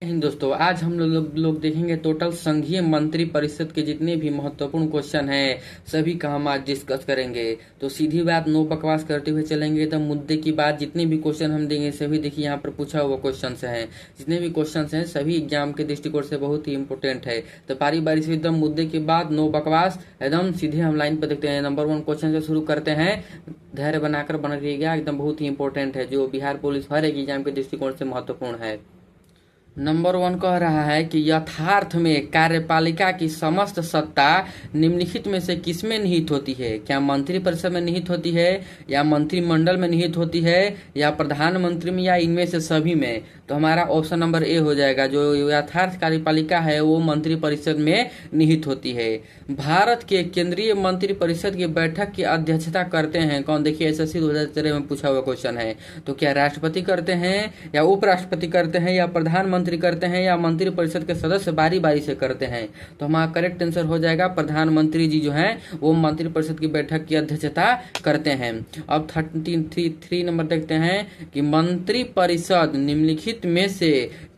हिंद दोस्तों, आज हम लोग देखेंगे टोटल संघीय मंत्री परिषद के जितने भी महत्वपूर्ण क्वेश्चन हैं सभी का हम आज डिस्कस करेंगे। तो सीधी बात, नो बकवास करते हुए चलेंगे एकदम मुद्दे की बात। जितने भी क्वेश्चन हम देंगे सभी देखिए यहाँ पर पूछा हुआ क्वेश्चन हैं। जितने भी क्वेश्चन हैं सभी एग्जाम के दृष्टिकोण से बहुत ही इंपोर्टेंट है। तो बारी बारी से एकदम मुद्दे की बात, नो बकवास, एकदम सीधे हम लाइन पर देखते हैं। नंबर 1 क्वेश्चन से शुरू करते हैं। धैर्य बनाकर बना रहिएगा, एकदम बहुत ही इंपॉर्टेंट है, जो बिहार पुलिस हर एक एग्जाम के दृष्टिकोण से महत्वपूर्ण है। नंबर 1 कह रहा है कि यथार्थ में कार्यपालिका की समस्त सत्ता निम्नलिखित में से किसमें निहित होती है? क्या मंत्रिपरिषद में निहित होती है, या मंत्रिमंडल में निहित होती है, या प्रधानमंत्री में, या इनमें से सभी में? तो हमारा ऑप्शन नंबर ए हो जाएगा। जो यथार्थ कार्यपालिका है वो मंत्रिपरिषद में निहित होती है। भारत के केंद्रीय मंत्रिपरिषद की बैठक की अध्यक्षता करते हैं कौन? देखिए एसएससी 2013 में पूछा हुआ क्वेश्चन है। तो क्या राष्ट्रपति करते हैं, या उपराष्ट्रपति करते हैं, या प्रधानमंत्री करते हैं, या मंत्रिपरिषद के सदस्य बारी बारी से करते हैं? तो हमारा करेक्ट आंसर हो जाएगा प्रधानमंत्री जी जो है वो मंत्रिपरिषद की बैठक की अध्यक्षता करते हैं। अब 3 नंबर देखते हैं कि मंत्रिपरिषद निम्नलिखित में से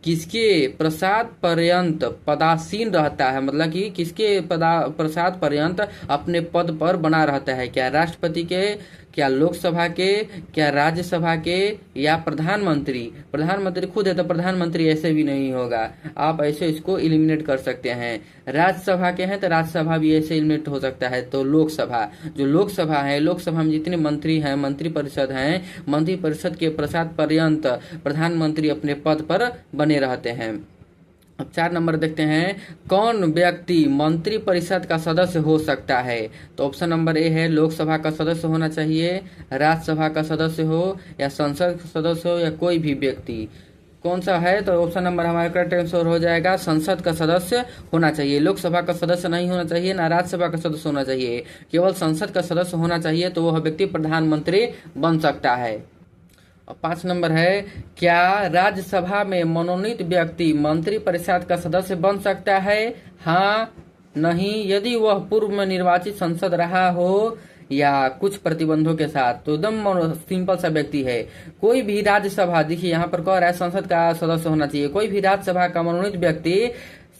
किसके प्रसाद पर्यंत पदासीन रहता है? मतलब कि किसके प्रसाद पर्यंत अपने पद पर बना रहता है? क्या राष्ट्रपति के, क्या लोकसभा के, क्या राज्यसभा के, या प्रधानमंत्री? प्रधानमंत्री खुद है तो प्रधानमंत्री ऐसे भी नहीं होगा, आप ऐसे इसको एलिमिनेट कर सकते हैं। राज्यसभा के हैं तो राज्यसभा भी ऐसे एलिमिनेट हो सकता है। तो लोकसभा, जो लोकसभा है, लोकसभा में जितने मंत्री हैं, मंत्रिपरिषद हैं, मंत्रिपरिषद के प्रसाद पर्यंत प्रधानमंत्री अपने पद पर बने रहते हैं। अब 4 नंबर देखते हैं, कौन व्यक्ति मंत्रिपरिषद का सदस्य हो सकता है? तो ऑप्शन नंबर ए है, लोकसभा का सदस्य होना चाहिए, राज्यसभा का सदस्य हो, या संसद का सदस्य हो, या कोई भी व्यक्ति। कौन सा है? तो ऑप्शन नंबर हमारा करेक्ट आंसर हो जाएगा, संसद का सदस्य होना चाहिए। लोकसभा का सदस्य नहीं होना चाहिए, ना राज्यसभा का सदस्य होना चाहिए, केवल संसद का सदस्य होना चाहिए, तो वह व्यक्ति प्रधानमंत्री बन सकता है। 5 नंबर है, क्या राज्यसभा में मनोनीत व्यक्ति मंत्रिपरिषद का सदस्य बन सकता है? हाँ, नहीं, यदि वह पूर्व में निर्वाचित सांसद रहा हो या कुछ प्रतिबंधों के साथ। तो एकदम सिंपल सा व्यक्ति है। कोई भी राज्यसभा, देखिए यहाँ पर कह रहा है संसद का सदस्य होना चाहिए, कोई भी राज्यसभा का मनोनीत व्यक्ति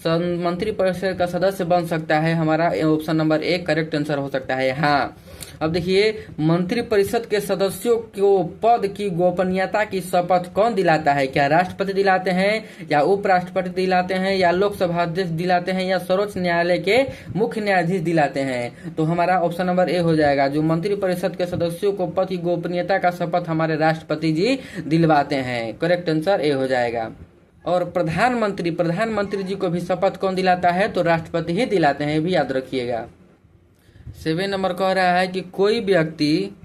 मंत्रिपरिषद का सदस्य बन सकता है। हमारा ऑप्शन नंबर 1 करेक्ट आंसर हो सकता है। हाँ, अब देखिए, मंत्रिपरिषद के सदस्यों को पद की गोपनीयता की शपथ कौन दिलाता है? क्या राष्ट्रपति दिलाते हैं, या उपराष्ट्रपति दिलाते हैं, या लोकसभा अध्यक्ष दिलाते हैं, या सर्वोच्च न्यायालय के मुख्य न्यायाधीश दिलाते हैं? तो हमारा ऑप्शन नंबर ए हो जाएगा। जो मंत्रिपरिषद के सदस्यों को पद की गोपनीयता का शपथ हमारे राष्ट्रपति जी दिलवाते हैं। करेक्ट आंसर ए हो जाएगा। और प्रधानमंत्री जी को भी शपथ कौन दिलाता है? तो राष्ट्रपति ही दिलाते हैं, ये भी याद रखिएगा। 7 नंबर कह रहा है कि कोई व्यक्ति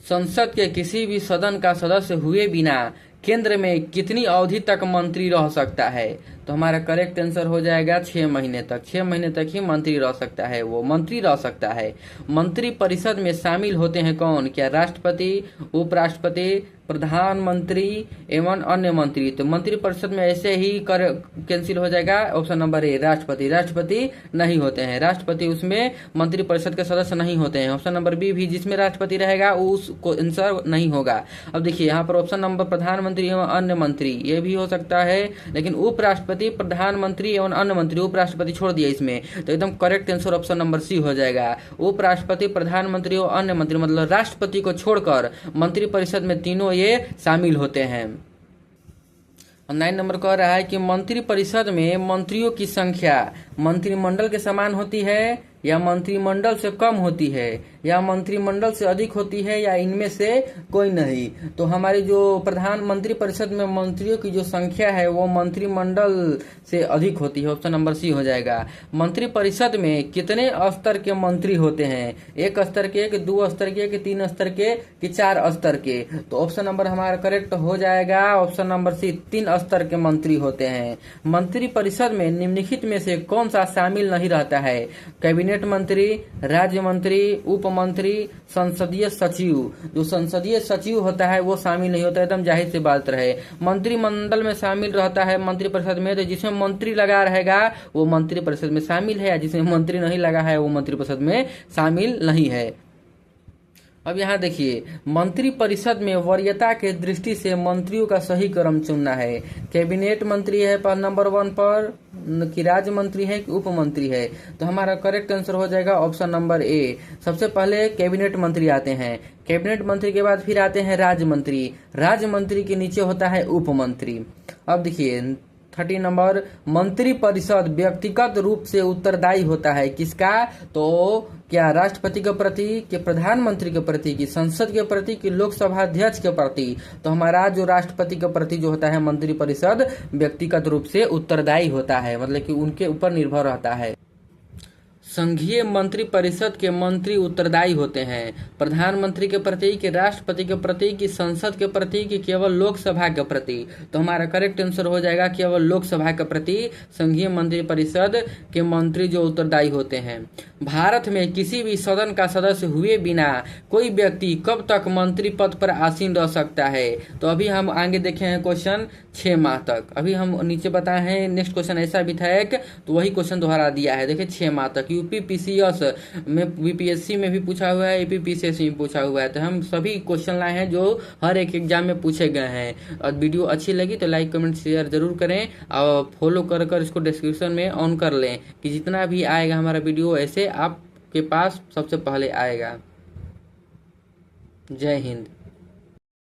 संसद के किसी भी सदन का सदस्य हुए बिना केंद्र में कितनी अवधि तक मंत्री रह सकता है? तो हमारा करेक्ट आंसर हो जाएगा 6 महीने तक। 6 महीने तक ही मंत्री रह सकता है, वो मंत्री रह सकता है। मंत्रिपरिषद में शामिल होते हैं कौन? क्या राष्ट्रपति, उपराष्ट्रपति, प्रधानमंत्री एवं अन्य मंत्री? तो मंत्रिपरिषद में ऐसे ही कैंसिल हो जाएगा। ऑप्शन नंबर ए, राष्ट्रपति नहीं होते हैं, राष्ट्रपति उसमें मंत्रिपरिषद के सदस्य नहीं होते हैं। ऑप्शन नंबर बी भी, जिसमें राष्ट्रपति रहेगा उसको आंसर नहीं होगा। अब देखिए यहाँ पर ऑप्शन नंबर प्रधानमंत्री एवं अन्य मंत्री, ये भी हो सकता है, लेकिन उपराष्ट्रपति, प्रधानमंत्री एवं अन्य मंत्री, उपराष्ट्रपति छोड़ दिया इसमें, तो एकदम correct answer option number C हो जाएगा। उपराष्ट्रपति, प्रधानमंत्री और अन्य मंत्री, मतलब राष्ट्रपति को छोड़कर मंत्रिपरिषद में तीनों ये शामिल होते हैं। 9 नंबर कह रहा है कि मंत्रिपरिषद में मंत्रियों की संख्या मंत्रिमंडल के समान होती है, या मंत्रिमंडल से कम होती है, या मंत्रिमंडल से अधिक होती है, या इनमें से कोई नहीं? तो हमारी जो प्रधानमंत्री परिषद में मंत्रियों की जो संख्या है वो मंत्रिमंडल से अधिक होती है। ऑप्शन नंबर सी हो जाएगा। मंत्रिपरिषद में कितने स्तर के मंत्री होते हैं? 1 स्तर के, कि 2 स्तर के, कि 3 स्तर के, कि 4 स्तर के? तो ऑप्शन नंबर हमारा करेक्ट हो जाएगा, ऑप्शन नंबर सी, 3 स्तर के मंत्री होते हैं। मंत्रिपरिषद में निम्नलिखित में से कौन सा शामिल नहीं रहता है? कैबिनेट मंत्री, राज्य मंत्री, उप मंत्री, संसदीय सचिव। जो संसदीय सचिव होता है वो शामिल नहीं होता, एकदम जाहिर सी बात रहे। मंत्रिमंडल में शामिल रहता है मंत्रिपरिषद में, तो जिसमें मंत्री लगा रहेगा वो मंत्रिपरिषद में शामिल है, जिसमें मंत्री नहीं लगा है वो मंत्रिपरिषद में शामिल नहीं है। अब यहाँ देखिए, मंत्री परिषद में वरीयता के दृष्टि से मंत्रियों का सही क्रम चुनना है। कैबिनेट मंत्री है पर नंबर 1 पर, कि राज्य मंत्री है कि उप मंत्री है। तो हमारा करेक्ट आंसर हो जाएगा ऑप्शन नंबर ए। सबसे पहले कैबिनेट मंत्री आते हैं, कैबिनेट मंत्री के बाद फिर आते हैं राज्य मंत्री, राज्य मंत्री के नीचे होता है उप मंत्री। अब देखिए 30 नंबर, मंत्री परिषद व्यक्तिगत रूप से उत्तरदायी होता है किसका? तो क्या राष्ट्रपति के प्रति, कि प्रधानमंत्री के प्रति, कि संसद के प्रति, कि लोकसभा अध्यक्ष के प्रति? तो हमारा जो राष्ट्रपति के प्रति जो होता है मंत्री परिषद व्यक्तिगत रूप से उत्तरदायी होता है, मतलब कि उनके ऊपर निर्भर रहता है। संघीय मंत्री परिषद के मंत्री उत्तरदायी होते हैं प्रधानमंत्री के प्रति, कि राष्ट्रपति के प्रति, कि संसद के प्रति, कि केवल लोकसभा के प्रति? तो हमारा करेक्ट आंसर हो जाएगा केवल लोकसभा के प्रति संघीय मंत्री परिषद के मंत्री जो उत्तरदायी होते हैं। भारत में किसी भी सदन का सदस्य हुए बिना कोई व्यक्ति कब तक मंत्री पद पर आसीन रह सकता है? तो अभी हम आगे देखे हैं क्वेश्चन 6 माह तक। अभी हम नीचे बताए हैं नेक्स्ट क्वेश्चन ऐसा भी था एक, तो वही क्वेश्चन दोहरा दिया है। देखिए 6 माह तक यूपीपीसीएस में, यूपीएससी में भी पूछा हुआ है, एपीपीसीएस में पूछा हुआ है। तो हम सभी क्वेश्चन लाए हैं जो हर एक एग्जाम में पूछे गए हैं। और वीडियो अच्छी लगी तो लाइक कमेंट शेयर जरूर करें और फॉलो कर इसको डिस्क्रिप्शन में ऑन कर लें कि जितना भी आएगा हमारा वीडियो ऐसे आपके पास सबसे पहले आएगा। जय हिंद।